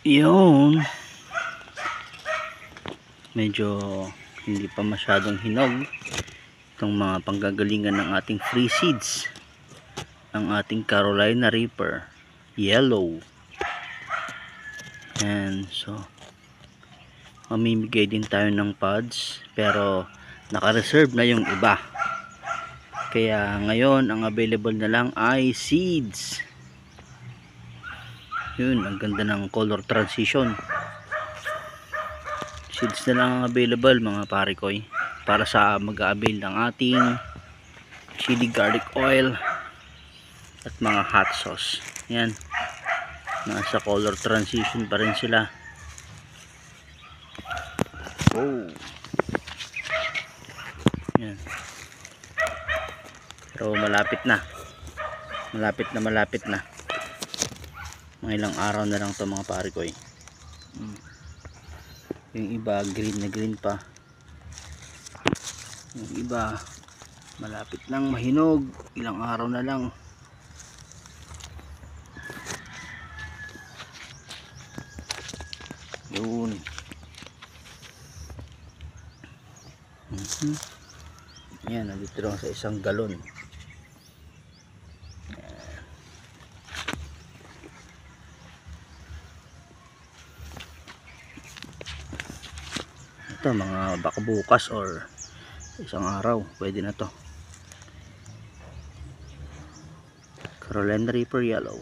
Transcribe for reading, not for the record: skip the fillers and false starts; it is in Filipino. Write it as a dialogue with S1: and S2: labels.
S1: Yun, medyo hindi pa masyadong hinog itong mga panggagalingan ng ating free seeds, ang ating Carolina Reaper Yellow. And so mamimigay din tayo ng pods, pero naka-reserve na yung iba, kaya ngayon ang available na lang ay seeds. Yun, ang ganda ng color transition. Seeds na lang ang available mga parikoy, para sa mag-avail ng ating chili garlic oil at mga hot sauce. Yan, nasa color transition pa rin sila. Oh, yan. Pero malapit na, malapit na. Mga ilang araw na lang to mga parikoy. Yung iba green na green pa, yung iba malapit nang mahinog, ilang araw na lang. Yun. Yan, nandito lang sa isang galon. Ito, mga baka bukas or isang araw pwede na to. Carolina Reaper Yellow.